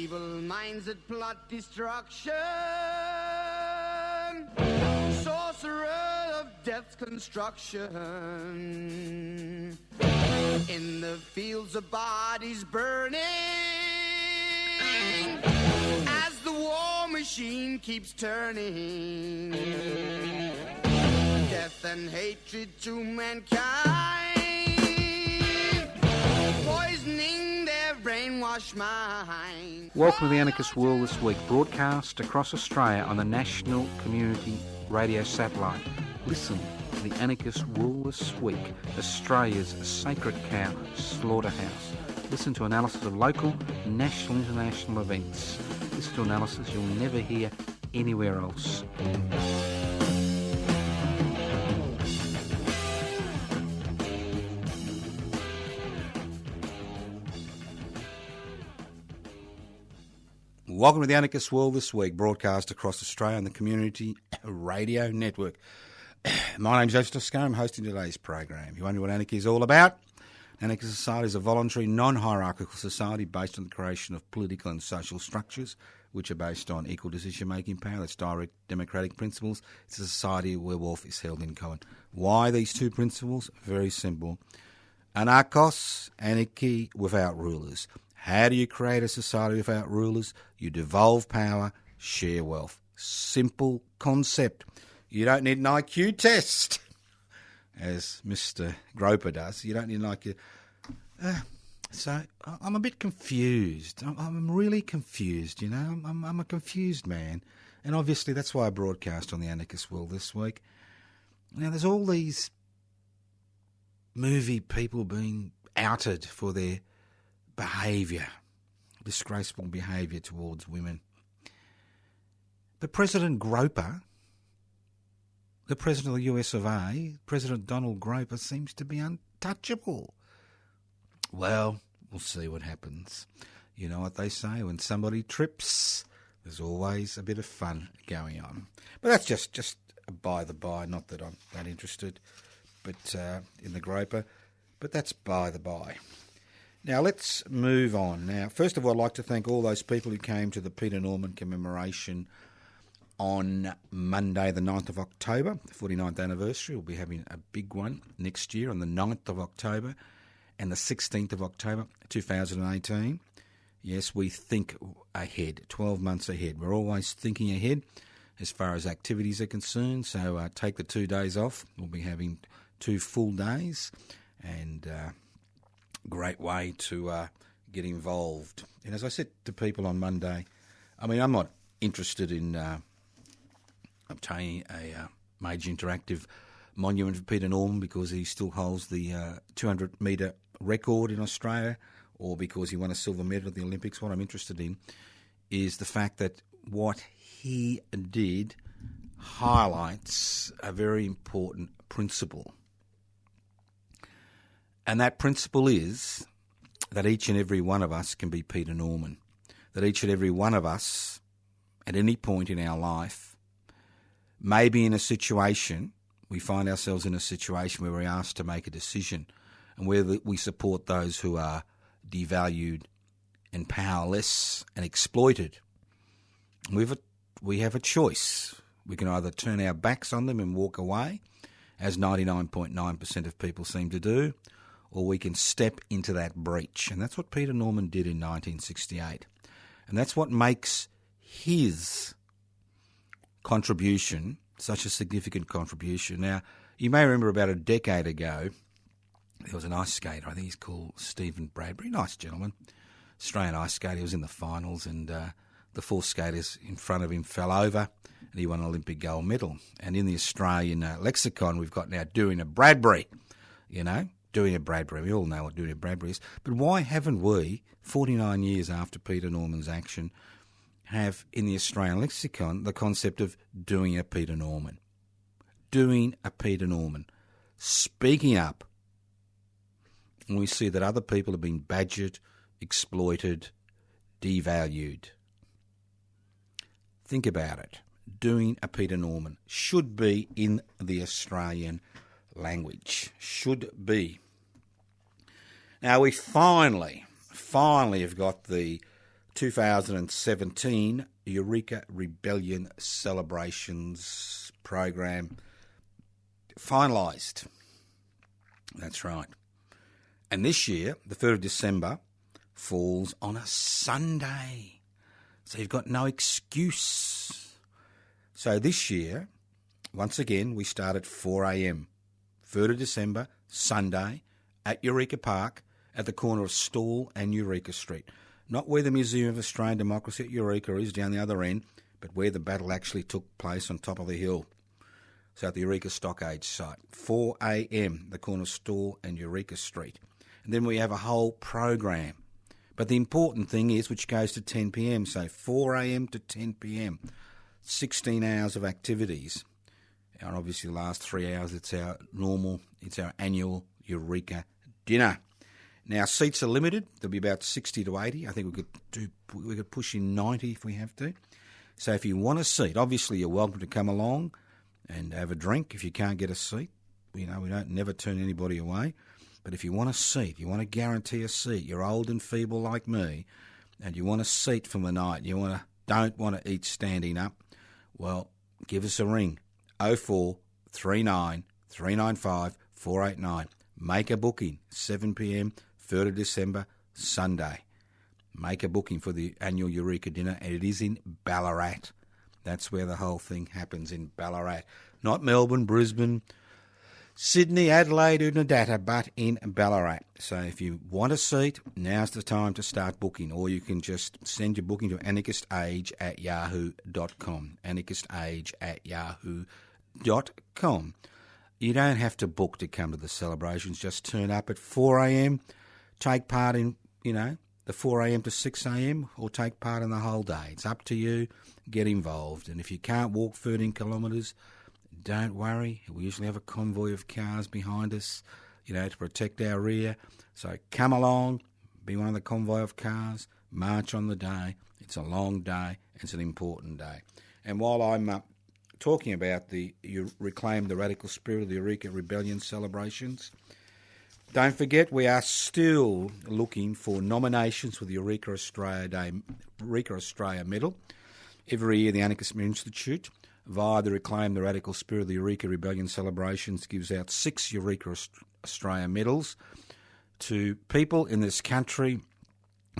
Evil minds that plot destruction, sorcerer of death's construction, in the fields of bodies burning, as the war machine keeps turning, death and hatred to mankind, poisoning their brainwashed mind. Welcome to the Anarchist World This Week, broadcast across Australia on the National Community Radio Satellite. Listen to the Anarchist World This Week, Australia's sacred cow slaughterhouse. Listen to analysis of local, national, international events. Listen to analysis you'll never hear anywhere else. Welcome to the Anarchist World This Week, broadcast across Australia on the Community Radio Network. My name's Toscano. I'm hosting today's program. You wonder what anarchy is all about? Anarchist society is a voluntary, non-hierarchical society based on the creation of political and social structures which are based on equal decision-making power. That's direct democratic principles. It's a society where wealth is held in common. Why these two principles? Very simple. Anarchos, anarchy without rulers. How do you create a society without rulers? You devolve power, share wealth. Simple concept. You don't need an IQ test, as Mr. Groper does. You don't need an IQ. So I'm a bit confused. I'm really confused, you know. I'm a confused man. And obviously that's why I broadcast on the Anarchist World This Week. Now, there's all these movie people being outed for their behaviour, disgraceful behaviour towards women. But President Groper, the President of the US of A, President Donald Groper, seems to be untouchable. Well, we'll see what happens. You know what they say, when somebody trips, there's always a bit of fun going on. But that's just a by the by, not that I'm that interested but in the Groper, but that's by the by. Now, let's move on. Now, first of all, I'd like to thank all those people who came to the Peter Norman commemoration on Monday, the 9th of October, the 49th anniversary. We'll be having a big one next year on the 9th of October and the 16th of October, 2018. Yes, we think ahead, 12 months ahead. We're always thinking ahead as far as activities are concerned. So take the 2 days off. We'll be having 2 full days and great way to get involved. And as I said to people on Monday, I mean, I'm not interested in obtaining a major interactive monument for Peter Norman because he still holds the 200-metre record in Australia or because he won a silver medal at the Olympics. What I'm interested in is the fact that what he did highlights a very important principle. And that principle is that each and every one of us can be Peter Norman, that each and every one of us at any point in our life may be in a situation, we find ourselves in a situation where we're asked to make a decision and whether we support those who are devalued and powerless and exploited. We have a choice. We can either turn our backs on them and walk away, as 99.9% of people seem to do, or we can step into that breach. And that's what Peter Norman did in 1968. And that's what makes his contribution such a significant contribution. Now, you may remember about a decade ago, there was an ice skater, I think he's called Stephen Bradbury, nice gentleman, Australian ice skater. He was in the finals and the 4 skaters in front of him fell over and he won an Olympic gold medal. And in the Australian lexicon, we've got now doing a Bradbury, you know. Doing a Bradbury. We all know what doing a Bradbury is. But why haven't we, 49 years after Peter Norman's action, have in the Australian lexicon the concept of doing a Peter Norman? Doing a Peter Norman. Speaking up. And we see that other people have been badgered, exploited, devalued. Think about it. Doing a Peter Norman should be in the Australian language. Should be. Now, we finally have got the 2017 Eureka Rebellion Celebrations program finalised. That's right. And this year, the 3rd of December, falls on a Sunday. So you've got no excuse. So this year, once again, we start at 4 a.m. 3rd of December, Sunday, at Eureka Park, at the corner of Stawell and Eureka Street. Not where the Museum of Australian Democracy at Eureka is, down the other end, but where the battle actually took place on top of the hill. So at the Eureka Stockade site. 4 a.m, the corner of Stawell and Eureka Street. And then we have a whole program. But the important thing is, which goes to 10 p.m, so 4 a.m. to 10 p.m, 16 hours of activities. And obviously the last 3 hours, it's our annual Eureka dinner. Now, seats are limited. There'll be about 60 to 80. I think we could push in 90 if we have to. So if you want a seat, obviously you're welcome to come along and have a drink if you can't get a seat. We don't never turn anybody away. But if you want a seat, you want to guarantee a seat, you're old and feeble like me, and you want a seat for the night, don't want to eat standing up, well, give us a ring. 0439 395 489. Make a booking, 7 p.m, 3rd of December, Sunday. Make a booking for the annual Eureka dinner, and it is in Ballarat. That's where the whole thing happens, in Ballarat. Not Melbourne, Brisbane, Sydney, Adelaide, Unadata, but in Ballarat. So if you want a seat, now's the time to start booking, or you can just send your booking to anarchistage@yahoo.com. anarchistage@yahoo.com. You don't have to book to come to the celebrations. Just turn up at 4 a.m, take part in, the 4 a.m. to 6 a.m, or take part in the whole day. It's up to you. Get involved. And if you can't walk 13 kilometres, don't worry. We usually have a convoy of cars behind us, to protect our rear. So come along, be one of the convoy of cars, march on the day. It's a long day. It's an important day. And while I'm talking about you reclaim the radical spirit of the Eureka Rebellion celebrations, don't forget we are still looking for nominations for the Eureka Australia Medal. Every year the Anarchist Institute, via the Reclaim the Radical Spirit of the Eureka Rebellion celebrations, gives out 6 Eureka Australia medals to people in this country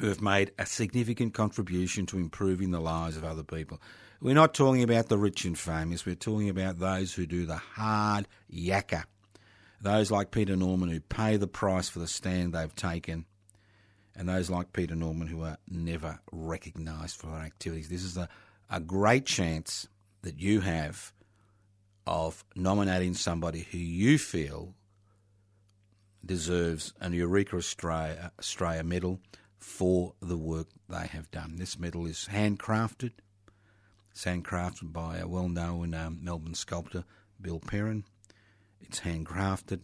who have made a significant contribution to improving the lives of other people. We're not talking about the rich and famous. We're talking about those who do the hard yakka. Those like Peter Norman who pay the price for the stand they've taken, and those like Peter Norman who are never recognised for their activities. This is a great chance that you have of nominating somebody who you feel deserves an Eureka Australia medal for the work they have done. This medal is handcrafted. It's handcrafted by a well-known Melbourne sculptor, Bill Perrin. It's handcrafted.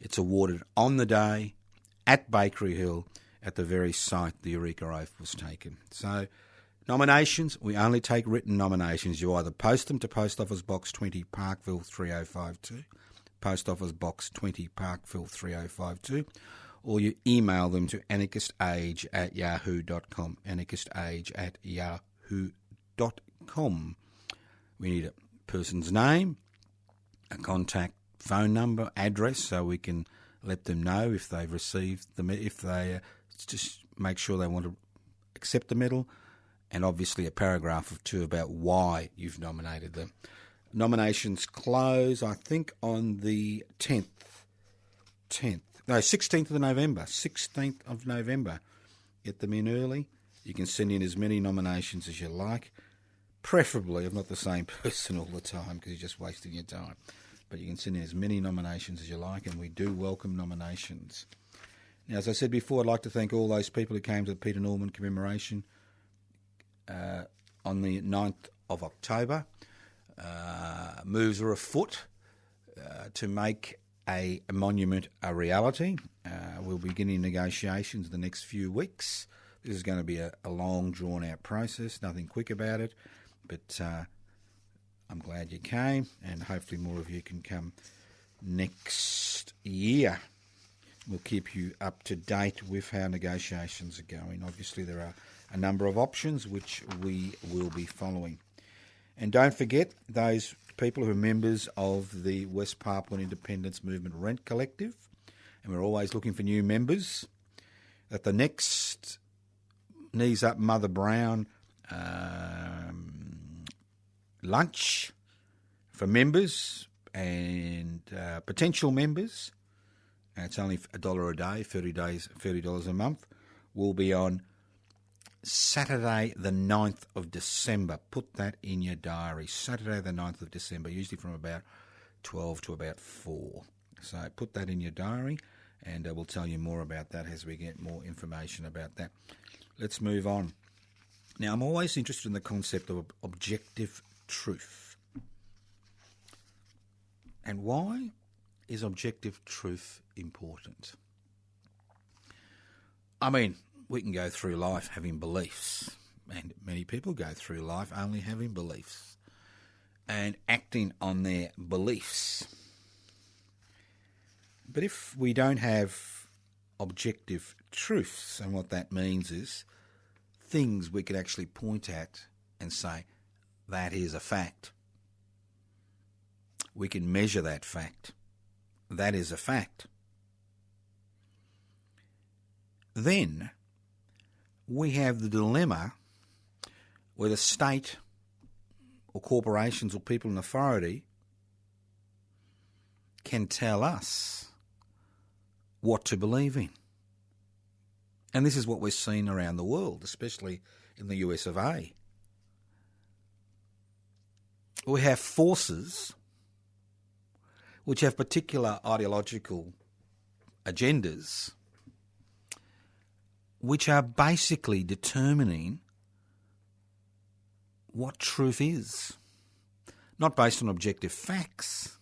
It's awarded on the day at Bakery Hill at the very site the Eureka Oath was taken. So nominations, we only take written nominations. You either post them to Post Office Box 20, Parkville 3052, Post Office Box 20, Parkville 3052, or you email them to anarchistage@yahoo.com, anarchistage@yahoo.com. We need a person's name, a contact phone number, address, so we can let them know if they've received if they just make sure they want to accept the medal, and obviously a paragraph or two about why you've nominated them. Nominations close, I think, on the 16th of November. 16th of November. Get them in early. You can send in as many nominations as you like. Preferably, if not the same person all the time, because you're just wasting your time. But you can send in as many nominations as you like, and we do welcome nominations. Now, as I said before, I'd like to thank all those people who came to the Peter Norman commemoration on the 9th of October. Moves are afoot to make a monument a reality. We'll be beginning negotiations in the next few weeks. This is going to be a long, drawn-out process, nothing quick about it, but I'm glad you came, and hopefully more of you can come next year. We'll keep you up to date with how negotiations are going. Obviously, there are a number of options which we will be following. And don't forget, those people who are members of the West Papuan Independence Movement Rent Collective, and we're always looking for new members, at the next Knees Up Mother Brown lunch for members and potential members, and it's only $1 a day, $30 a month, will be on Saturday the 9th of December. Put that in your diary. Saturday the 9th of December, usually from about 12 to about 4. So put that in your diary, and we'll tell you more about that as we get more information about that. Let's move on. Now, I'm always interested in the concept of objective truth. And why is objective truth important? I mean, we can go through life having beliefs, and many people go through life only having beliefs and acting on their beliefs. But if we don't have objective truths, and what that means is things we could actually point at and say, that is a fact. We can measure that fact. That is a fact. Then we have the dilemma where the state or corporations or people in authority can tell us what to believe in. And this is what we're seeing around the world, especially in the US of A. We have forces which have particular ideological agendas which are basically determining what truth is, not based on objective facts,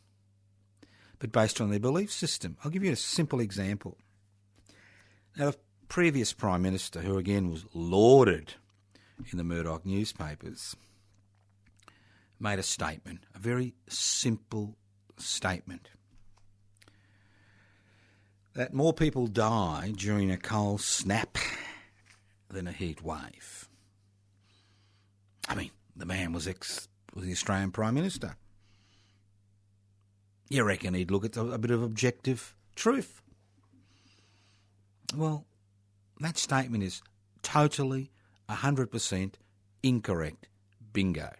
but based on their belief system. I'll give you a simple example. Now, the previous Prime Minister, who again was lauded in the Murdoch newspapers, made a statement, a very simple statement, that more people die during a cold snap than a heat wave. I mean, the man was the Australian Prime Minister. You reckon he'd look at a bit of objective truth? Well, that statement is totally, 100% incorrect. Bingo.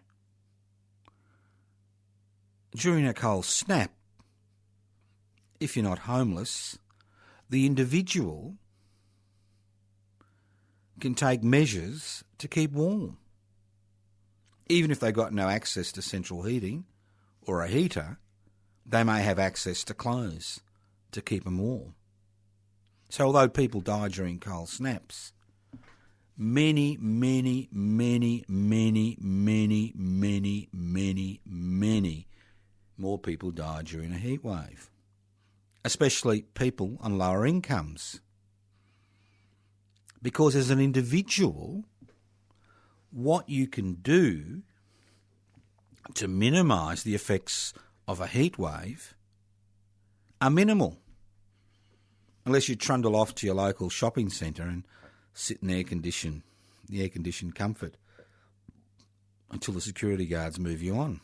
During a cold snap, if you're not homeless, the individual can take measures to keep warm. Even if they've got no access to central heating or a heater, they may have access to clothes to keep them warm. So although people die during cold snaps, many more people die during a heat wave, especially people on lower incomes. Because as an individual, what you can do to minimise the effects of a heat wave are minimal, unless you trundle off to your local shopping centre and sit in the air-conditioned comfort until the security guards move you on.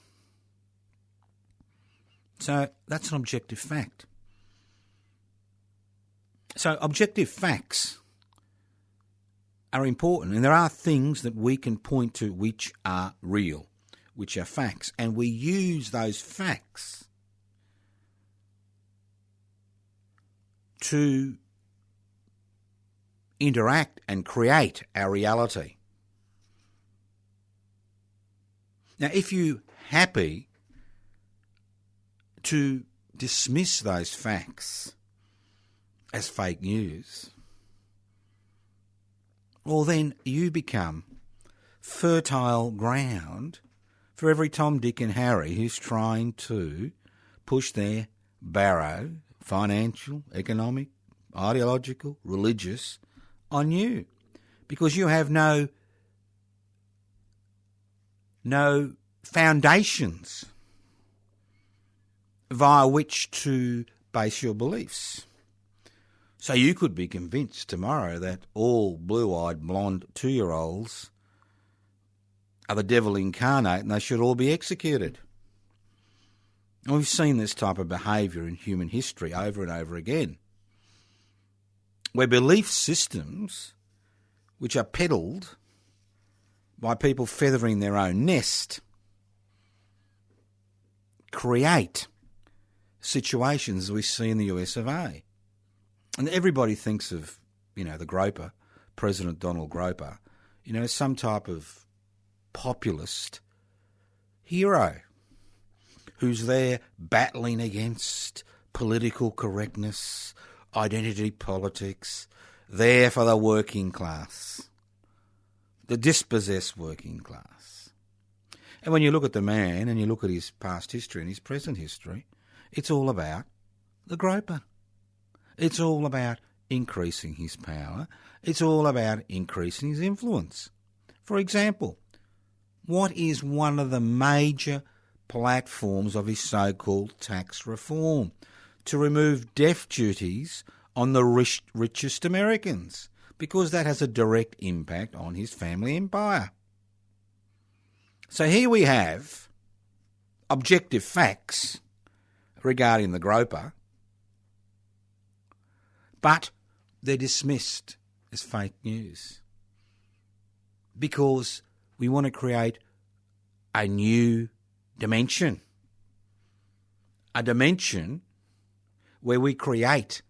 So that's an objective fact. So objective facts are important, and there are things that we can point to which are real, which are facts, and we use those facts to interact and create our reality. Now, if you're happy to dismiss those facts as fake news, well, then you become fertile ground for every Tom, Dick and Harry who's trying to push their barrow, financial, economic, ideological, religious, on you, because you have no foundations via which to base your beliefs. So you could be convinced tomorrow that all blue-eyed blonde 2-year-olds are the devil incarnate and they should all be executed. And we've seen this type of behaviour in human history over and over again, where belief systems, which are peddled by people feathering their own nest, create situations we see in the US of A. And everybody thinks of, the Groper, President Donald Groper, some type of populist hero who's there battling against political correctness, identity politics, there for the working class, the dispossessed working class. And when you look at the man and you look at his past history and his present history, it's all about the Groper. It's all about increasing his power. It's all about increasing his influence. For example, what is one of the major platforms of his so-called tax reform? To remove death duties on the richest Americans, because that has a direct impact on his family empire. So here we have objective facts regarding the Groper, but they're dismissed as fake news because we want to create a new dimension, a dimension where we create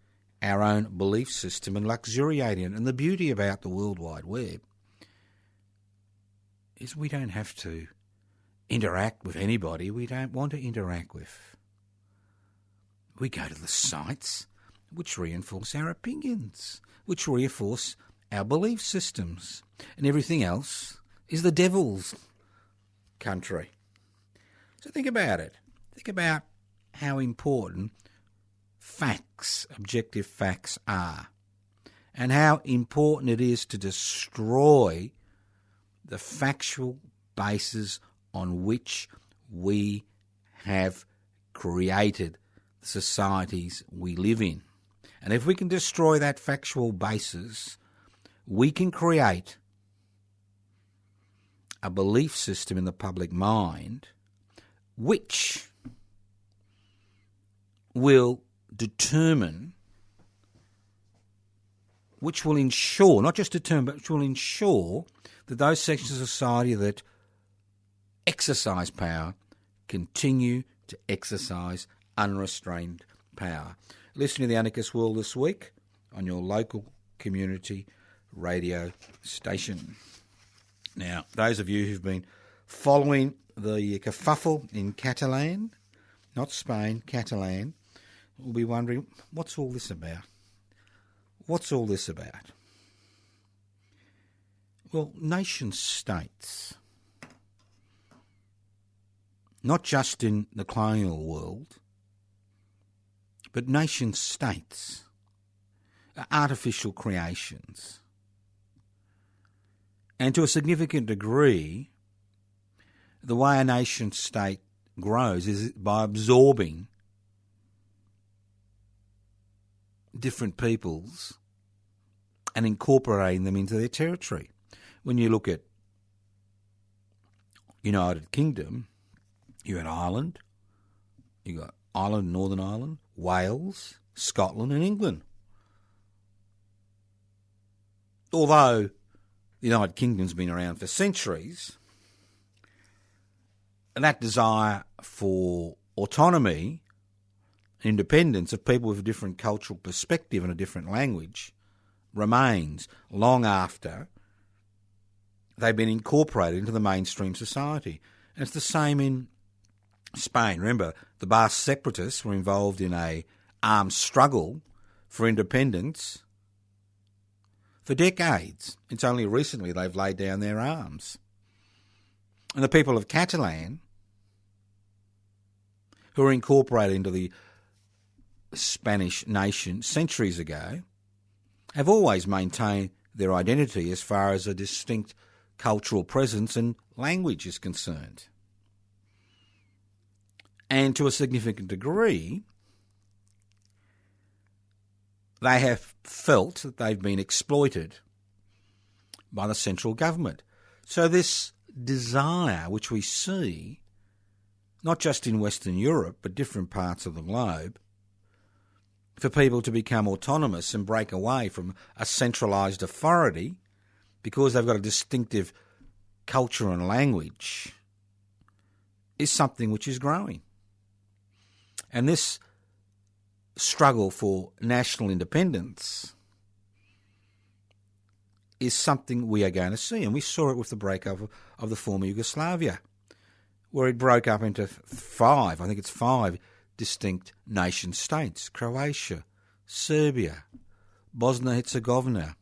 our own belief system and luxuriate in it. And the beauty about the World Wide Web is we don't have to interact with anybody we don't want to interact with. We go to the sites which reinforce our opinions, which reinforce our belief systems, and everything else is the devil's country. So think about it. Think about how important facts, objective facts are, and how important it is to destroy the factual basis on which we have created the societies we live in. And if we can destroy that factual basis, we can create a belief system in the public mind which will determine, which will ensure, not just determine, but which will ensure that those sections of society that exercise power continue to exercise unrestrained power. Listen to the Anarchist World this week on your local community radio station. Now, those of you who've been following the kerfuffle in Catalan, not Spain, Catalan, will be wondering, what's all this about? What's all this about? Well, nation states, not just in the colonial world, but nation states are artificial creations. And to a significant degree, the way a nation state grows is by absorbing different peoples and incorporating them into their territory. When you look at United Kingdom, you got Ireland, you got Ireland, Northern Ireland, Wales, Scotland and England. Although the United Kingdom's been around for centuries, and that desire for autonomy and independence of people with a different cultural perspective and a different language remains long after they've been incorporated into the mainstream society. And it's the same in Spain. Remember, the Basque separatists were involved in a armed struggle for independence for decades. It's only recently they've laid down their arms. And the people of Catalan, who were incorporated into the Spanish nation centuries ago, have always maintained their identity as far as a distinct cultural presence and language is concerned. And to a significant degree, they have felt that they've been exploited by the central government. So this desire, which we see, not just in Western Europe, but different parts of the globe, for people to become autonomous and break away from a centralised authority because they've got a distinctive culture and language, is something which is growing. And this struggle for national independence is something we are going to see. And we saw it with the breakup of the former Yugoslavia, where it broke up into five distinct nation states: Croatia, Serbia, Bosnia-Herzegovina,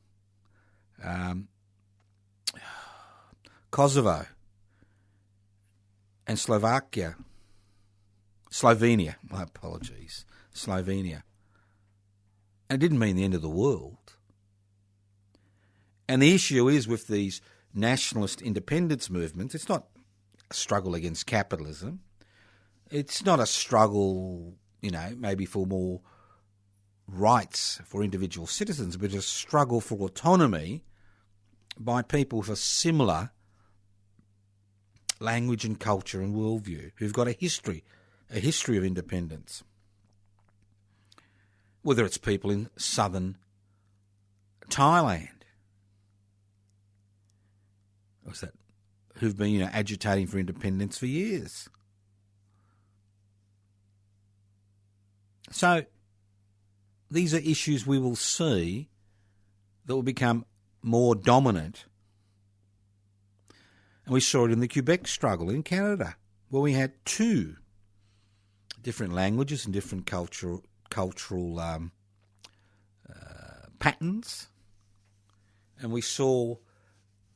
Kosovo, and Slovenia. My apologies. Slovenia. And it didn't mean the end of the world. And the issue is with these nationalist independence movements, it's not a struggle against capitalism. It's not a struggle, maybe for more rights for individual citizens, but a struggle for autonomy by people with a similar language and culture and worldview, who've got a history of independence. Whether it's people in southern Thailand, who've been agitating for independence for years. So these are issues we will see that will become more dominant. And we saw it in the Quebec struggle in Canada, where we had two different languages and different cultural patterns. And we saw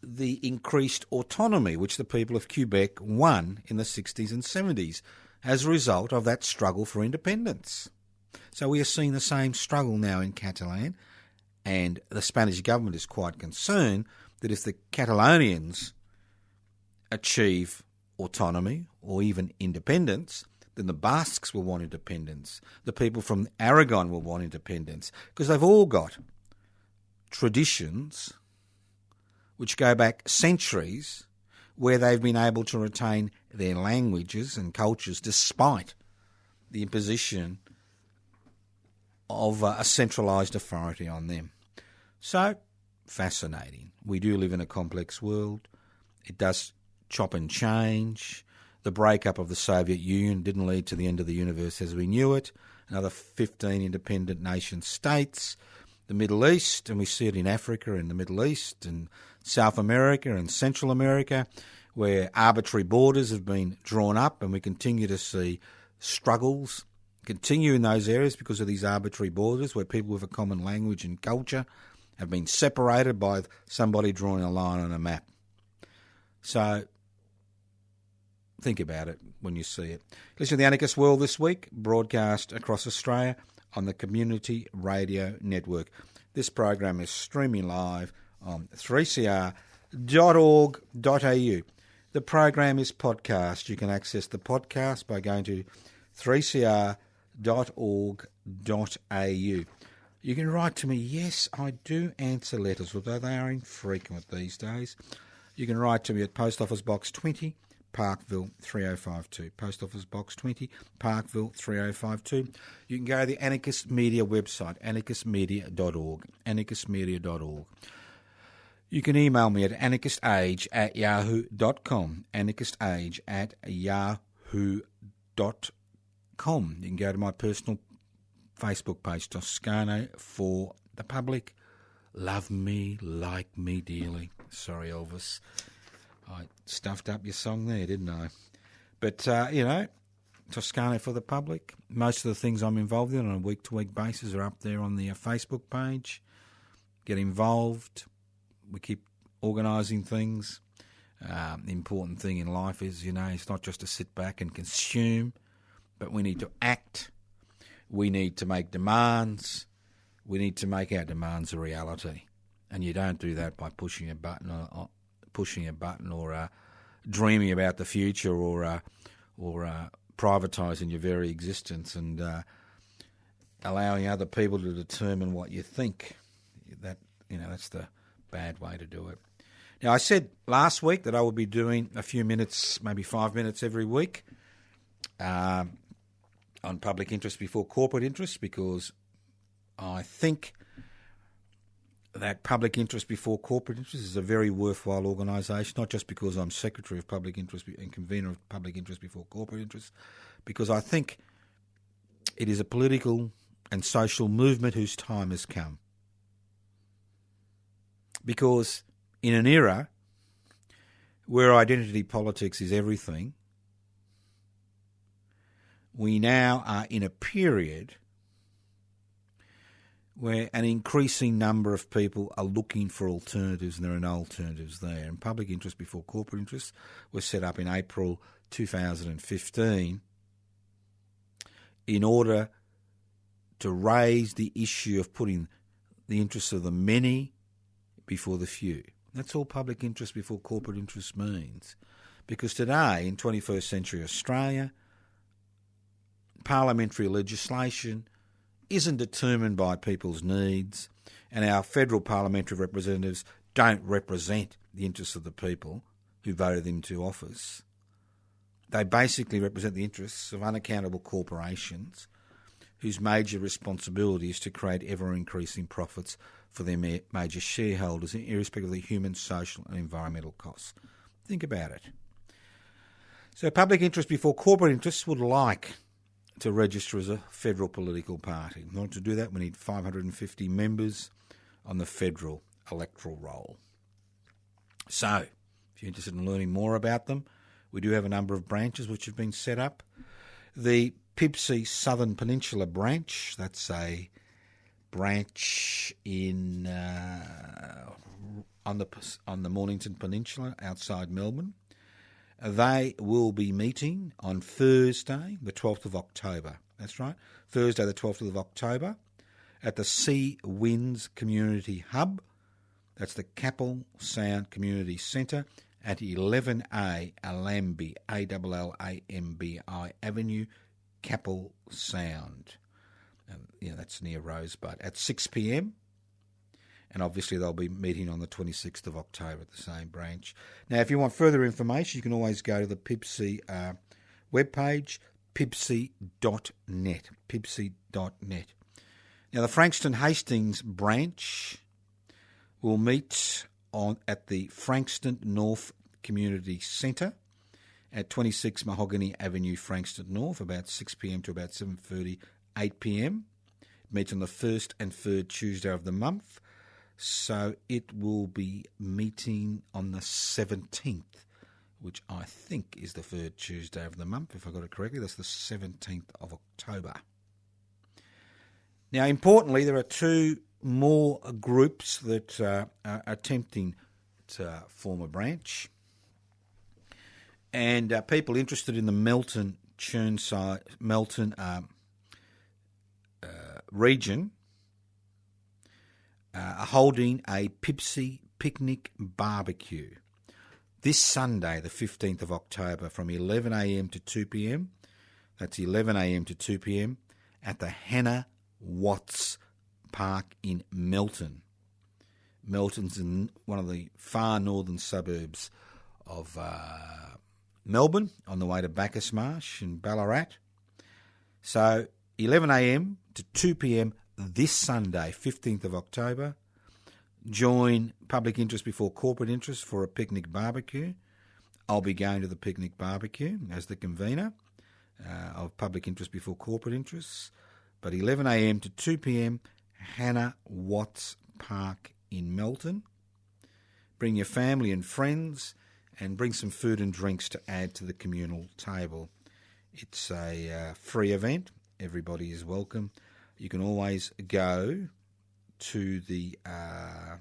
the increased autonomy which the people of Quebec won in the 60s and 70s as a result of that struggle for independence. So we are seeing the same struggle now in Catalan, and the Spanish government is quite concerned that if the Catalonians achieve autonomy or even independence, then the Basques will want independence. The people from Aragon will want independence, because they've all got traditions which go back centuries where they've been able to retain their languages and cultures despite the imposition of a centralised authority on them. So, fascinating. We do live in a complex world. It does chop and change. The breakup of the Soviet Union didn't lead to the end of the universe as we knew it. Another 15 independent nation states. The Middle East, and we see it in Africa and the Middle East and South America and Central America, where arbitrary borders have been drawn up, and we continue to see struggles continue in those areas because of these arbitrary borders, where people with a common language and culture have been separated by somebody drawing a line on a map. So think about it when you see it. Listen to The Anarchist World this week, broadcast across Australia on the Community Radio Network. This program is streaming live on 3cr.org.au. The program is podcast. You can access the podcast by going to 3cr.org.au. You can write to me. Yes, I do answer letters, although they are infrequent these days. You can write to me at Post Office Box 20, Parkville 3052. Post Office Box 20, Parkville 3052. You can go to the Anarchist Media website, anarchistmedia.org, anarchistmedia.org. You can email me at anarchistage@yahoo.com, anarchistage@yahoo.com. You can go to my personal Facebook page, Toscano for the public. Love me, like me dearly. Sorry, Elvis. I stuffed up your song there, didn't I? But, Toscano for the public. Most of the things I'm involved in on a week-to-week basis are up there on the Facebook page. Get involved. We keep organising things. The important thing in life is, it's not just to sit back and consume, but we need to act. We need to make demands. We need to make our demands a reality. And you don't do that by pushing a button or dreaming about the future or privatising your very existence. And allowing other people to determine what you think. That's the bad way to do it. Now, I said last week that I would be doing a few minutes, maybe 5 minutes every week on public interest before corporate interest, because I think that public interest before corporate interest is a very worthwhile organisation, not just because I'm Secretary of Public Interest and Convener of Public Interest before corporate interest, because I think it is a political and social movement whose time has come. Because in an era where identity politics is everything, we now are in a period where an increasing number of people are looking for alternatives, and there are no alternatives there. And public interest before corporate interest was set up in April 2015 in order to raise the issue of putting the interests of the many before the few. That's all public interest before corporate interest means. Because today, in 21st century Australia, parliamentary legislation isn't determined by people's needs, and our federal parliamentary representatives don't represent the interests of the people who voted them to office. They basically represent the interests of unaccountable corporations whose major responsibility is to create ever-increasing profits for their major shareholders, irrespective of the human, social and environmental costs. Think about it. So public interest before corporate interests would like to register as a federal political party. In order to do that, we need 550 members on the federal electoral roll. So, if you're interested in learning more about them, we do have a number of branches which have been set up. The PIBC Southern Peninsula branch, that's a branch in on the Mornington Peninsula outside Melbourne. They will be meeting on Thursday, the 12th of October. That's right, Thursday the 12th of October at the Sea Winds Community Hub. That's the Capel Sound Community Centre at 11A Allambi, Allambi Avenue, Capel Sound. That's near Rosebud, at 6 p.m. And obviously they'll be meeting on the 26th of October at the same branch. Now, if you want further information, you can always go to the PIBC webpage, pibc.net, pibc.net. Now, the Frankston Hastings branch will meet at the Frankston North Community Centre at 26 Mahogany Avenue, Frankston North, about 6 p.m. to about 7:30, 8 p.m. It meets on the first and third Tuesday of the month. So it will be meeting on the 17th, which I think is the third Tuesday of the month, if I got it correctly. That's the 17th of October. Now, importantly, there are two more groups that are attempting to form a branch. And people interested in the Melton region are holding a PIBC picnic barbecue this Sunday, the 15th of October, from 11am to 2pm. That's 11am to 2pm at the Hannah Watts Park in Melton. Melton's in one of the far northern suburbs of Melbourne, on the way to Bacchus Marsh in Ballarat. So 11am to 2pm this Sunday, 15th of October. Join Public Interest Before Corporate Interest for a picnic barbecue. I'll be going to the picnic barbecue as the convener of Public Interest Before Corporate Interests. But 11am to 2pm, Hannah Watts Park in Melton. Bring your family and friends and bring some food and drinks to add to the communal table. It's a free event. Everybody is welcome. You can always go to the PIBC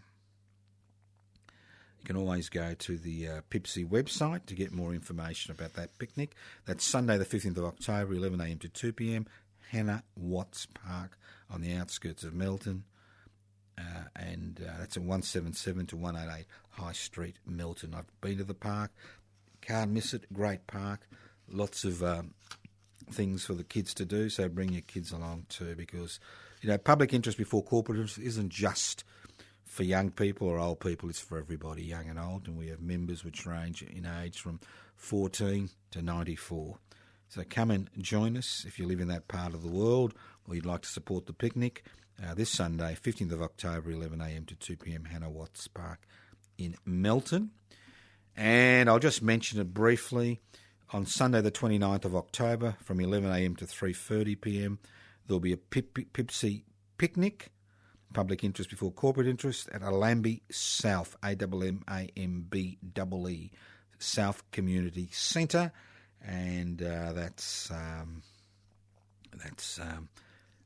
website to get more information about that picnic. That's Sunday the 15th of October, 11am to 2pm, Hannah Watts Park on the outskirts of Melton. And that's at 177 to 188 High Street, Melton. I've been to the park. Can't miss it. Great park. Lots of things for the kids to do, so bring your kids along too, because, public interest before corporate interest isn't just for young people or old people, it's for everybody, young and old, and we have members which range in age from 14 to 94. So come and join us if you live in that part of the world or you'd like to support the picnic this Sunday, 15th of October, 11am to 2pm, Hannah Watts Park in Melton. And I'll just mention it briefly. On Sunday the 29th of October from 11am to 3:30pm, there'll be a Pipsy picnic, public interest before corporate interest, at Allambie South, AMMAMBEE, South Community Centre, and that's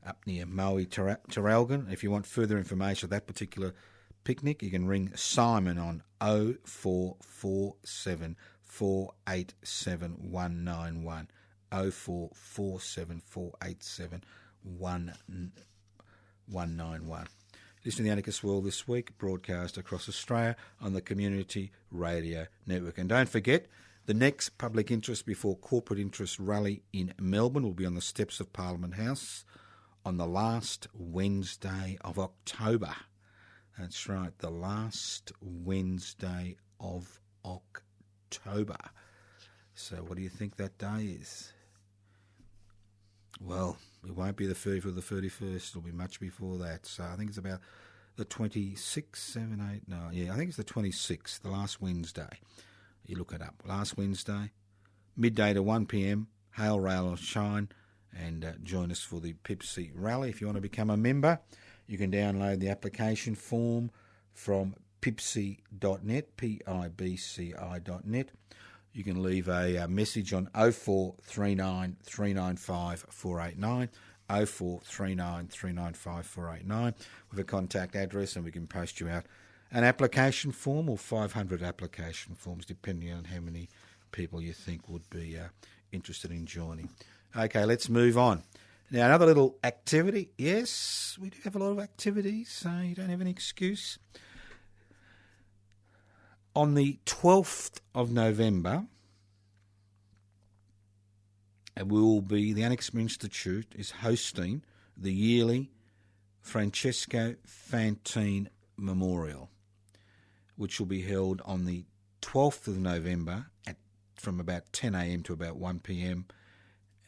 up near Maui, Terralgan. If you want further information of that particular picnic, you can ring Simon on 0447 487 191, 0447 487 191. Listen to the Anarchist World this week, broadcast across Australia on the Community Radio Network. And don't forget, the next public interest before corporate interest rally in Melbourne will be on the steps of Parliament House on the last Wednesday of October. That's right, the last Wednesday of October. So what do you think that day is? Well, it won't be the 30th or the 31st. It'll be much before that. So I think it's about the 26th, I think it's the 26th, the last Wednesday. You look it up. Last Wednesday, midday to 1pm, hail, rail or shine, and join us for the Pipsy Rally. If you want to become a member, you can download the application form from pibci.net, pibci.net. You can leave a message on 0439 395 489, 0439 395 489 with a contact address, and we can post you out an application form or 500 application forms, depending on how many people you think would be interested in joining. Okay, let's move on. Now, another little activity. Yes, we do have a lot of activities, so you don't have any excuse. On the 12th of November, the Anarchist Institute is hosting the yearly Francesco Fantine Memorial, which will be held on the 12th of November from about 10am to about 1pm,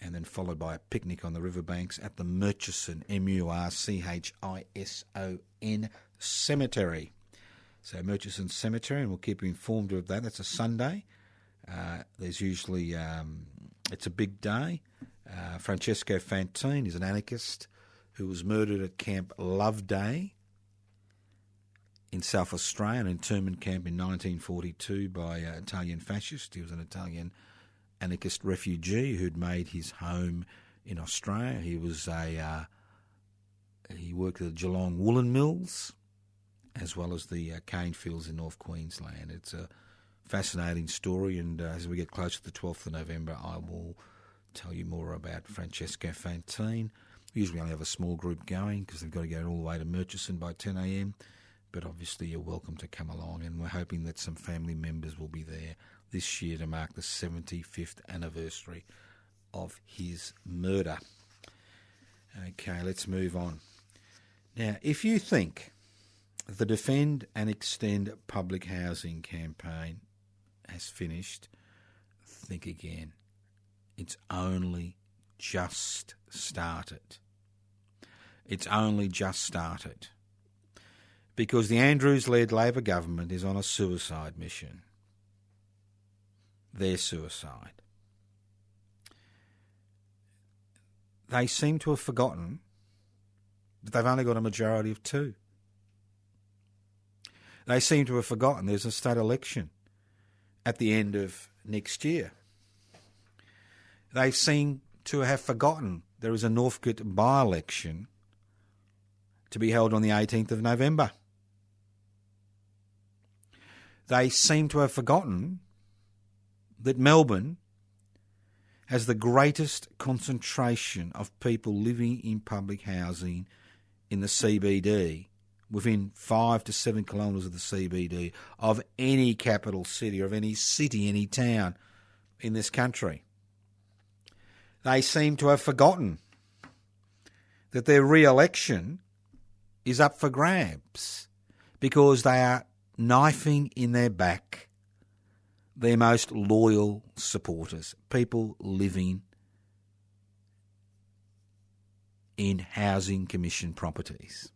and then followed by a picnic on the riverbanks at the Murchison, Murchison Cemetery. So Murchison Cemetery, and we'll keep you informed of that. That's a Sunday. There's usually, it's a big day. Francesco Fantine is an anarchist who was murdered at Camp Loveday in South Australia, an internment camp in 1942 by Italian fascists. He was an Italian anarchist refugee who'd made his home in Australia. He was he worked at the Geelong woolen mills, as well as the cane fields in North Queensland. It's a fascinating story, and as we get closer to the 12th of November, I will tell you more about Francesco Fantine. We usually only have a small group going because they've got to go all the way to Murchison by 10am, but obviously you're welcome to come along, and we're hoping that some family members will be there this year to mark the 75th anniversary of his murder. Okay, let's move on. Now, if you think the Defend and Extend public housing campaign has finished, think again. It's only just started. It's only just started. Because the Andrews-led Labor government is on a suicide mission. Their suicide. They seem to have forgotten that they've only got a majority of 2. They seem to have forgotten there's a state election at the end of next year. They seem to have forgotten there is a Northcote by-election to be held on the 18th of November. They seem to have forgotten that Melbourne has the greatest concentration of people living in public housing in the CBD, within 5 to 7 kilometres of the CBD, of any capital city or of any city, any town in this country. they seem to have forgotten that their re-election is up for grabs because they are knifing in their back their most loyal supporters, people living in housing commission properties.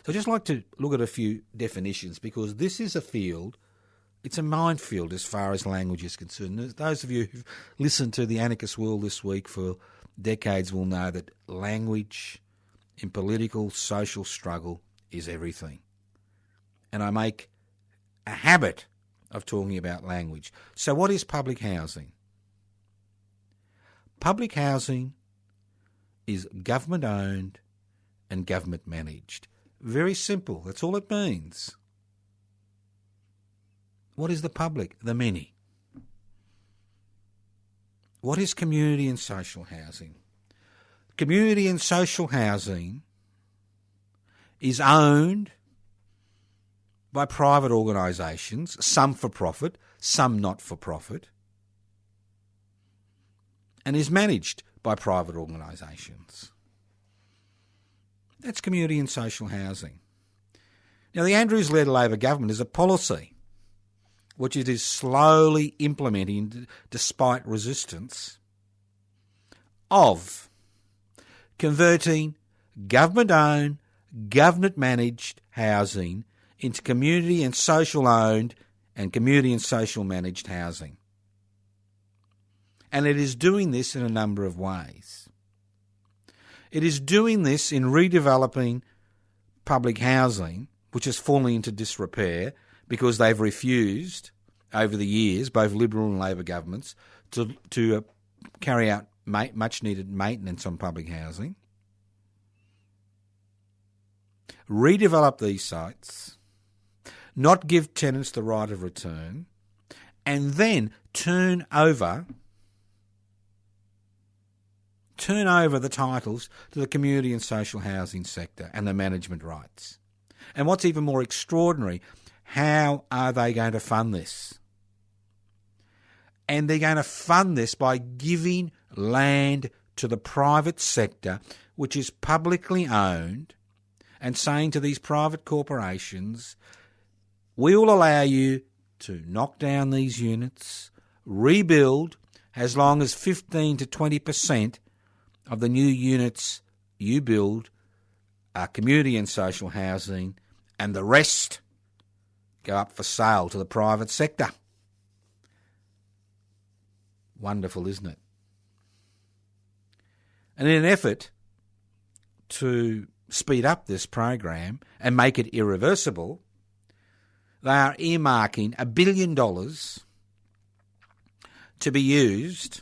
So I'd just like to look at a few definitions because this is a field, it's a minefield as far as language is concerned. Those of you who've listened to the Anarchist World this week for decades will know that language in political, social struggle is everything. And I make a habit of talking about language. So what is public housing? Public housing is government-owned and government-managed. Very simple. That's all it means. What is the public? The many. What is community and social housing? Community and social housing is owned by private organisations, some for profit, some not for profit, and is managed by private organisations. That's community and social housing. Now, the Andrews-led Labor government is a policy which it is slowly implementing despite resistance of converting government-owned, government-managed housing into community and social-owned and community and social-managed housing. And it is doing this in a number of ways. It is doing this in redeveloping public housing, which has fallen into disrepair because they've refused over the years, both Liberal and Labor governments, to carry out much-needed maintenance on public housing. Redevelop these sites, not give tenants the right of return, and then turn over the titles to the community and social housing sector and the management rights. And what's even more extraordinary, how are they going to fund this? And they're going to fund this by giving land to the private sector, which is publicly owned, and saying to these private corporations, we will allow you to knock down these units, rebuild as long as 15 to 20% of the new units you build are community and social housing, and the rest go up for sale to the private sector. Wonderful, isn't it? And in an effort to speed up this program and make it irreversible, they are earmarking $1 billion to be used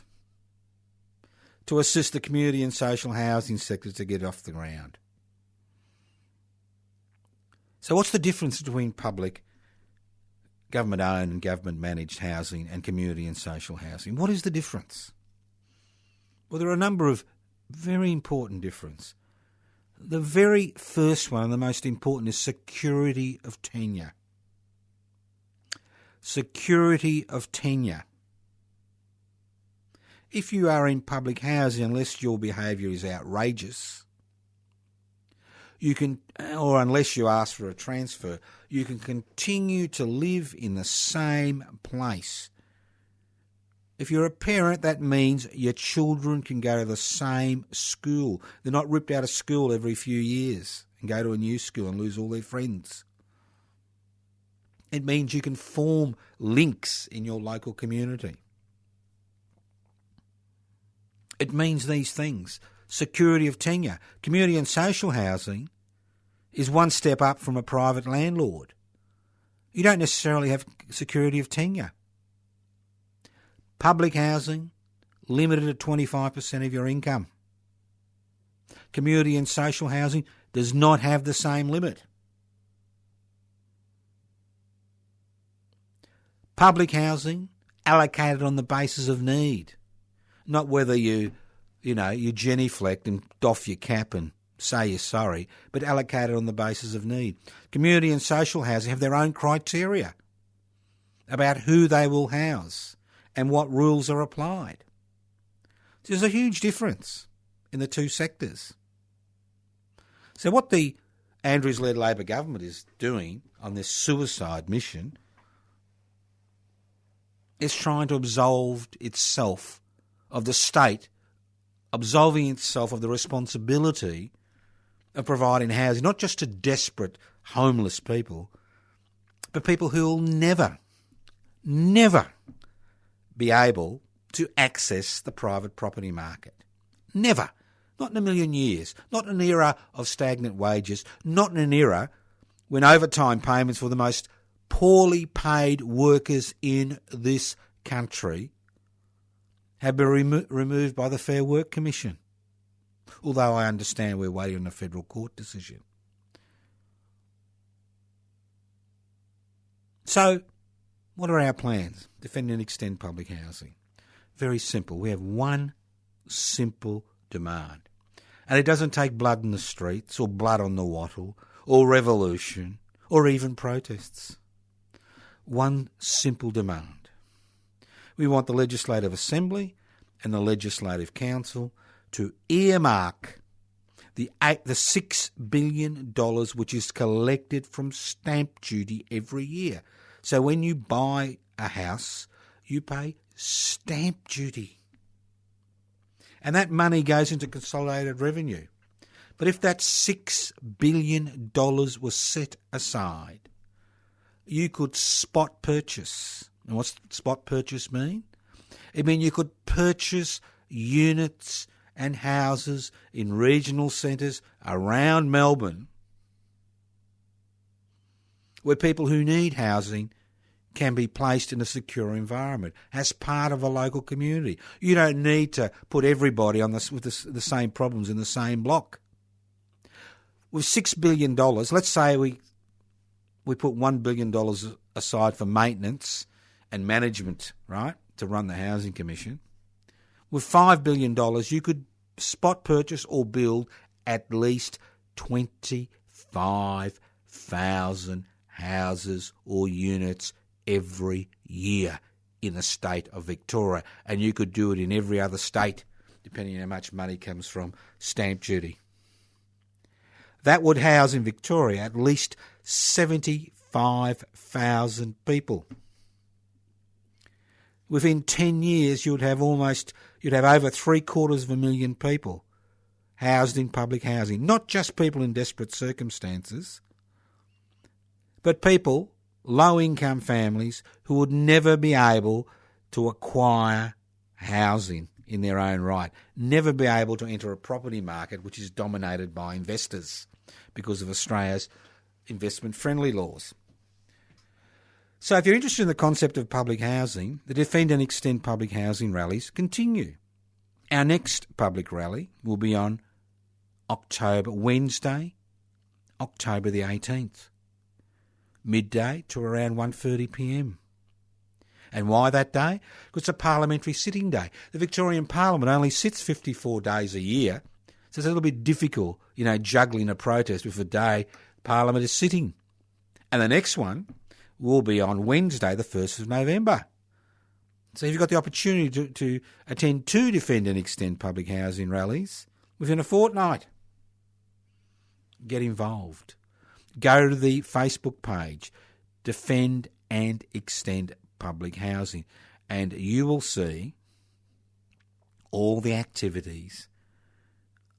to assist the community and social housing sectors to get off the ground. So what's the difference between public, government-owned and government-managed housing and community and social housing? What is the difference? Well, there are a number of very important differences. The very first one, and the most important, is security of tenure. Security of tenure. If you are in public housing, unless your behaviour is outrageous, you can, or unless you ask for a transfer, you can continue to live in the same place. If you're a parent, that means your children can go to the same school. They're not ripped out of school every few years and go to a new school and lose all their friends. It means you can form links in your local community. It means these things. Security of tenure. Community and social housing is one step up from a private landlord. You don't necessarily have security of tenure. Public housing, limited at 25% of your income. Community and social housing does not have the same limit. Public housing, allocated on the basis of need. Not whether you genuflect and doff your cap and say you're sorry, but allocated on the basis of need. Community and social housing have their own criteria about who they will house and what rules are applied. There's a huge difference in the two sectors. So what the Andrews-led Labor government is doing on this suicide mission is trying to absolve itself of the state, absolving itself of the responsibility of providing housing, not just to desperate homeless people, but people who will never be able to access the private property market. Never. Not in a million years. Not in an era of stagnant wages. Not in an era when overtime payments for the most poorly paid workers in this country have been removed by the Fair Work Commission. Although I understand we're waiting on a federal court decision. So, what are our plans? Defend and extend public housing. Very simple. We have one simple demand. And it doesn't take blood in the streets or blood on the wattle or revolution or even protests. One simple demand. We want the Legislative Assembly and the Legislative Council to earmark the $6 billion which is collected from stamp duty every year. So when you buy a house, you pay stamp duty. And that money goes into consolidated revenue. But if that $6 billion was set aside, you could spot purchase. And what's spot purchase mean? It means you could purchase units and houses in regional centres around Melbourne where people who need housing can be placed in a secure environment as part of a local community. You don't need to put everybody on with the same problems in the same block. With $6 billion, let's say we put $1 billion aside for maintenance and management, right, to run the Housing Commission. With $5 billion, you could spot purchase or build at least 25,000 houses or units every year in the state of Victoria. And you could do it in every other state, depending on how much money comes from stamp duty. That would house in Victoria at least 75,000 people. Within 10 years, you'd have over 750,000 people housed in public housing. Not just people in desperate circumstances, but people, low-income families, who would never be able to acquire housing in their own right, never be able to enter a property market which is dominated by investors because of Australia's investment-friendly laws. So if you're interested in the concept of public housing, the Defend and Extend public housing rallies continue. Our next public rally will be on Wednesday, October the 18th, midday to around 1:30 p.m. And why that day? Because it's a parliamentary sitting day. The Victorian Parliament only sits 54 days a year, so it's a little bit difficult, juggling a protest with a day Parliament is sitting. And the next one will be on Wednesday, the 1st of November. So if you've got the opportunity to attend 2 Defend and Extend public housing rallies within a fortnight, get involved. Go to the Facebook page, Defend and Extend Public Housing, and you will see all the activities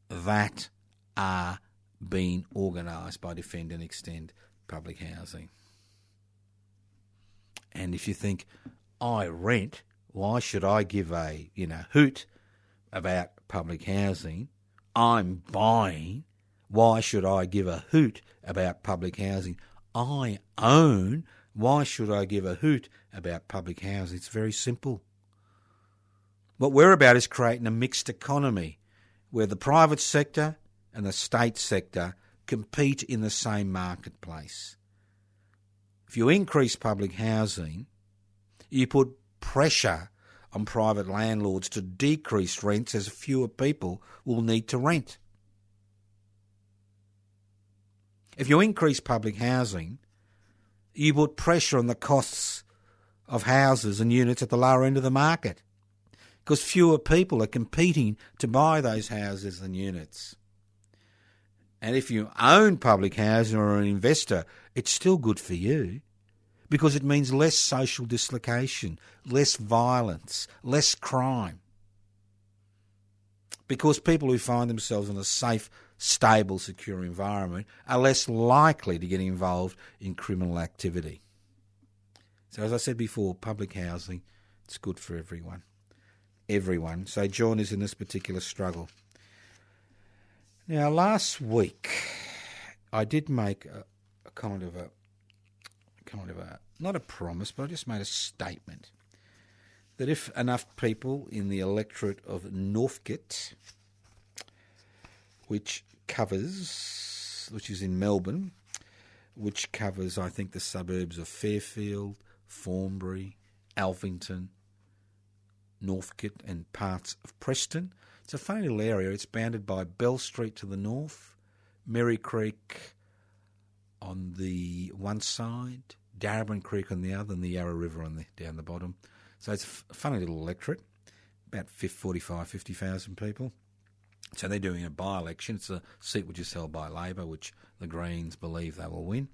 that are being organised by Defend and Extend Public Housing. And if you think, I rent, why should I give a hoot about public housing? I'm buying, why should I give a hoot about public housing? I own, why should I give a hoot about public housing? It's very simple. What we're about is creating a mixed economy where the private sector and the state sector compete in the same marketplace. If you increase public housing, you put pressure on private landlords to decrease rents as fewer people will need to rent. If you increase public housing, you put pressure on the costs of houses and units at the lower end of the market. because fewer people are competing to buy those houses and units. And if you own public housing or are an investor, it's still good for you because it means less social dislocation, less violence, less crime. Because people who find themselves in a safe, stable, secure environment are less likely to get involved in criminal activity. So as I said before, public housing, it's good for everyone. Everyone. So join us in this particular struggle. Now, last week, I did make a kind of a, not a promise, but I just made a statement that if enough people in the electorate of Northcote, which is in Melbourne, which covers, I think, the suburbs of Fairfield, Thornbury, Alphington, Northcote and parts of Preston. It's a funny little area. It's bounded by Bell Street to the north, Merry Creek on the one side, Darebin Creek on the other, and the Yarra River down the bottom. So it's a funny little electorate, about 50,000 people. So they're doing a by-election. It's a seat which is held by Labor, which the Greens believe they will win.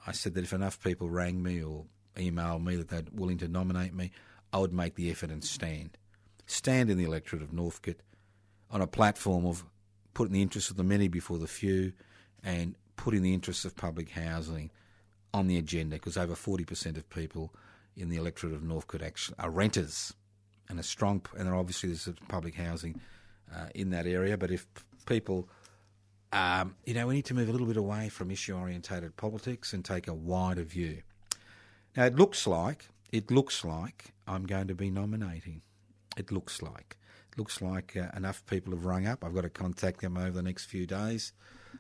I said that if enough people rang me or emailed me that they're willing to nominate me, I would make the effort and stand. Stand in the electorate of Northcote on a platform of putting the interests of the many before the few and putting the interests of public housing on the agenda, because over 40% of people in the electorate of Northcote actually are renters, and there's public housing in that area. But if people, we need to move a little bit away from issue-orientated politics and take a wider view. Now, it looks like I'm going to be nominating. It looks like enough people have rung up. I've got to contact them over the next few days,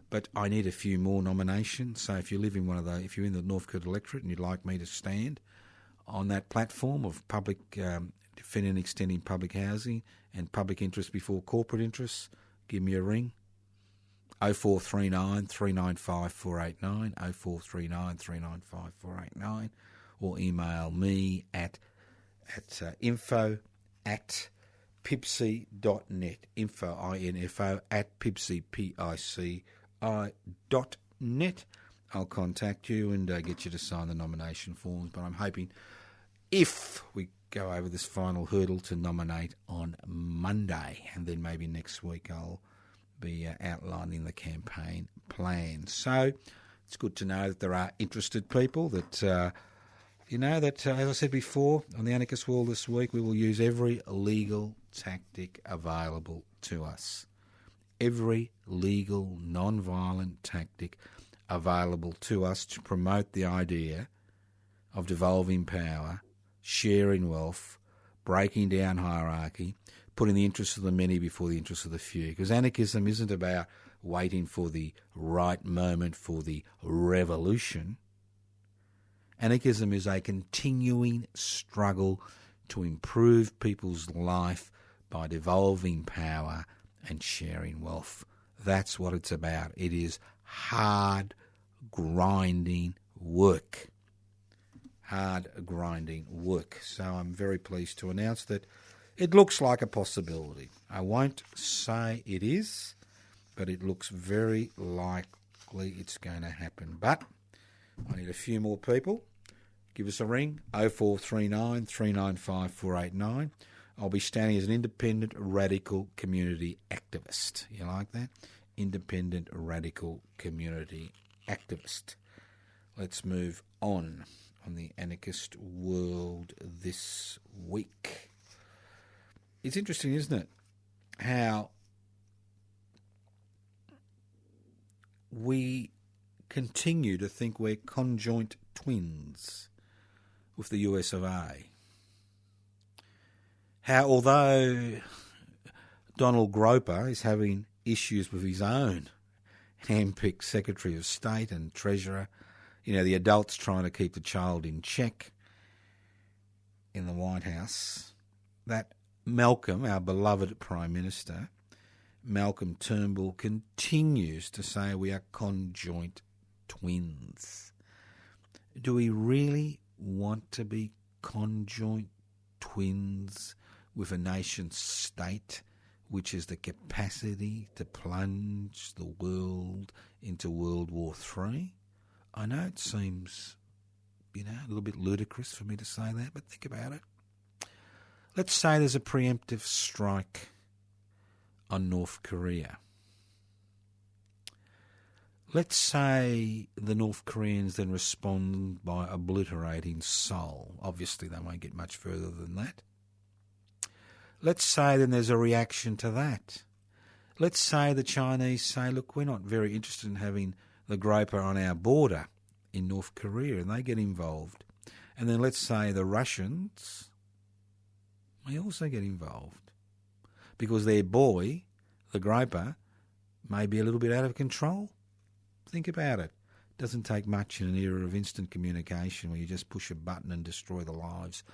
but I need a few more nominations. So if you live in if you're in the Northcote electorate and you'd like me to stand on that platform of public defending and extending public housing and public interest before corporate interests, give me a ring. 0439 395 489, 0439 395 489, or email me at info@pibci.net, info @pibci.net. I'll contact you and get you to sign the nomination forms. But I'm hoping, if we go over this final hurdle, to nominate on Monday, and then maybe next week I'll be outlining the campaign plan. So it's good to know that there are interested people that, as I said before, on the Anarchist World this week, we will use every legal tactic available to us. Every legal, non-violent tactic available to us to promote the idea of devolving power, sharing wealth, breaking down hierarchy, putting the interests of the many before the interests of the few. Because anarchism isn't about waiting for the right moment for the revolution. Anarchism is a continuing struggle to improve people's life by devolving power and sharing wealth. That's what it's about. It is hard, grinding work. Hard, grinding work. So I'm very pleased to announce that it looks like a possibility. I won't say it is, but it looks very likely it's going to happen. But I need a few more people. Give us a ring, 0439 395 489. I'll be standing as an independent radical community activist. You like that? Independent radical community activist. Let's move on the Anarchist World this week. It's interesting, isn't it, how we continue to think we're conjoint twins with the US of A. How, although Donald Groper is having issues with his own hand-picked Secretary of State and Treasurer, the adults trying to keep the child in check in the White House, that Malcolm, our beloved Prime Minister, Malcolm Turnbull, continues to say we are conjoint twins. Do we really want to be conjoint twins with a nation state which has the capacity to plunge the world into World War III? I know it seems, a little bit ludicrous for me to say that, but think about it. Let's say there's a preemptive strike on North Korea. Let's say the North Koreans then respond by obliterating Seoul. Obviously, they won't get much further than that. Let's say then there's a reaction to that. Let's say the Chinese say, look, we're not very interested in having the Groper on our border in North Korea, and they get involved. And then let's say the Russians may also get involved because their boy, the Groper, may be a little bit out of control. Think about it. It doesn't take much in an era of instant communication where you just push a button and destroy the lives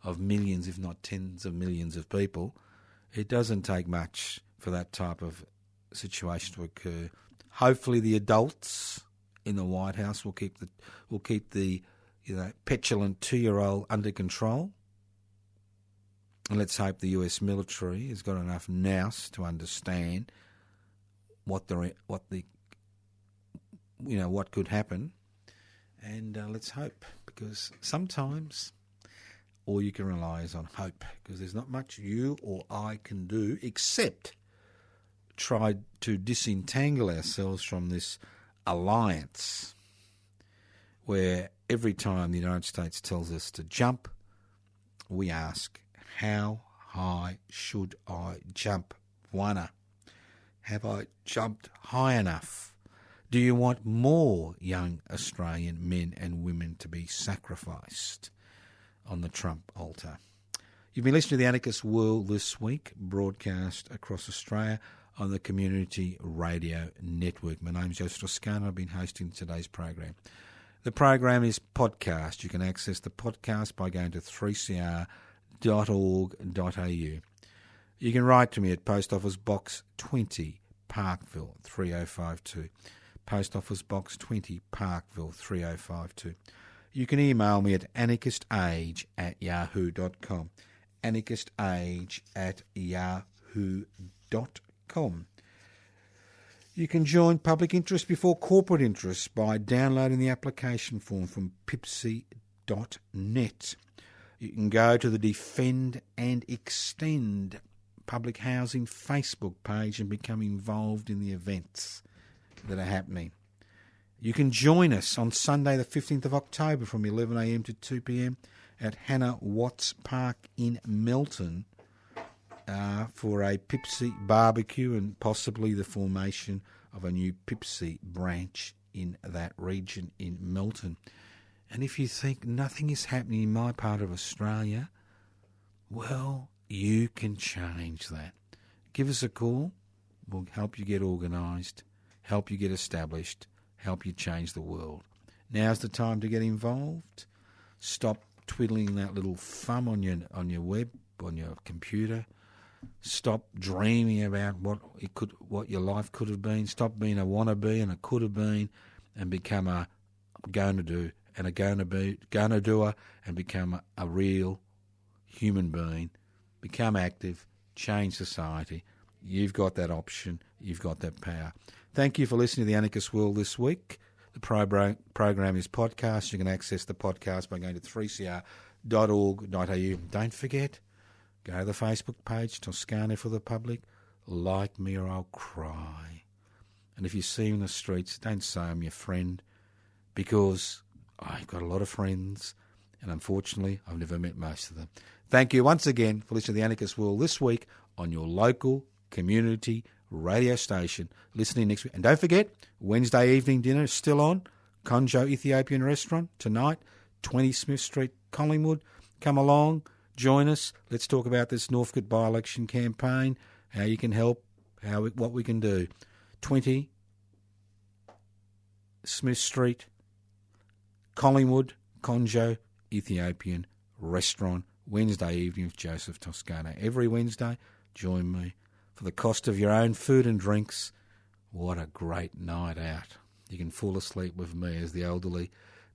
of millions, if not tens of millions of people. It doesn't take much for that type of situation to occur. Hopefully the adults in the White House will keep the petulant 2-year-old under control. And let's hope the US military has got enough nous to understand what could happen, and let's hope, because sometimes all you can rely is on hope, because there's not much you or I can do except try to disentangle ourselves from this alliance where every time the United States tells us to jump, we ask, how high should I jump? Wanna? Have I jumped high enough? Do you want more young Australian men and women to be sacrificed on the Trump altar? You've been listening to The Anarchist World this week, broadcast across Australia on the Community Radio Network. My name's Joseph Toscano. I've been hosting today's program. The program is podcast. You can access the podcast by going to 3cr.org.au. You can write to me at Post Office Box 20, Parkville 3052. Post Office Box 20, Parkville 3052. You can email me at anarchistage@yahoo.com. anarchistage@yahoo.com. You can join public interest before corporate interest by downloading the application form from pipsy.net. You can go to the Defend and Extend public housing Facebook page and become involved in the events that are happening. You can join us on Sunday the 15th of October from 11am to 2pm at Hannah Watts Park in Melton for a Pipsy barbecue and possibly the formation of a new Pipsy branch in that region in Melton. And if you think nothing is happening in my part of Australia, well, you can change that. Give us a call. We'll help you get organised, help you get established, help you change the world. Now's the time to get involved. Stop twiddling that little thumb on your web, on your computer. Stop dreaming about what your life could have been. Stop being a wannabe and a could have been, and become a going to do and a going to doer, and become a real human being. Become active, change society. You've got that option. You've got that power. Thank you for listening to The Anarchist World this week. The program is podcast. You can access the podcast by going to 3cr.org.au. Don't forget, go to the Facebook page, Toscano for the Public. Like me or I'll cry. And if you see me in the streets, don't say I'm your friend, because I've got a lot of friends, and unfortunately, I've never met most of them. Thank you once again for listening to The Anarchist World this week on your local community radio station. Listening next week. And don't forget, Wednesday evening dinner is still on. Conjo Ethiopian Restaurant tonight, 20 Smith Street, Collingwood. Come along, join us. Let's talk about this Northcote by-election campaign, how you can help, what we can do. 20 Smith Street, Collingwood, Conjo Ethiopian Restaurant, Wednesday evening with Joseph Toscano. Every Wednesday, join me for the cost of your own food and drinks. What a great night out. You can fall asleep with me as the elderly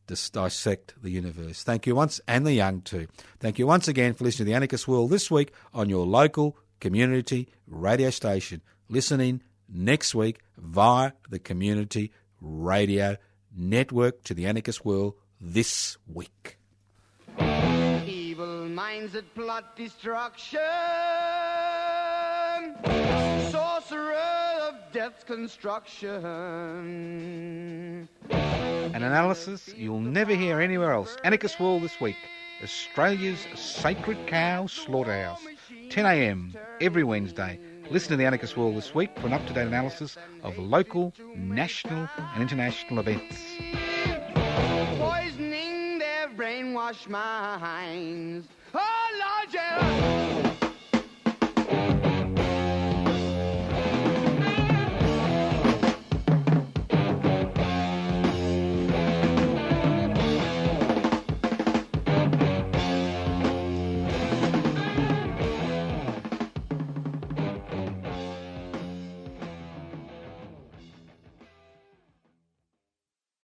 dissect the universe. Thank you once, and the young too. Thank you once again for listening to the Anarchist World this week on your local community radio station. Listen in next week via the community radio network to the Anarchist World this week. Evil minds that plot destruction, sorcerer of death's construction. An analysis you'll never hear anywhere else. Anarchist World this week. Australia's sacred cow slaughterhouse. 10 a.m. every Wednesday. Listen to the Anarchist World this week for an up-to-date analysis of local, national and international events. Poisoning their brainwashed minds. Oh, Lord, yeah.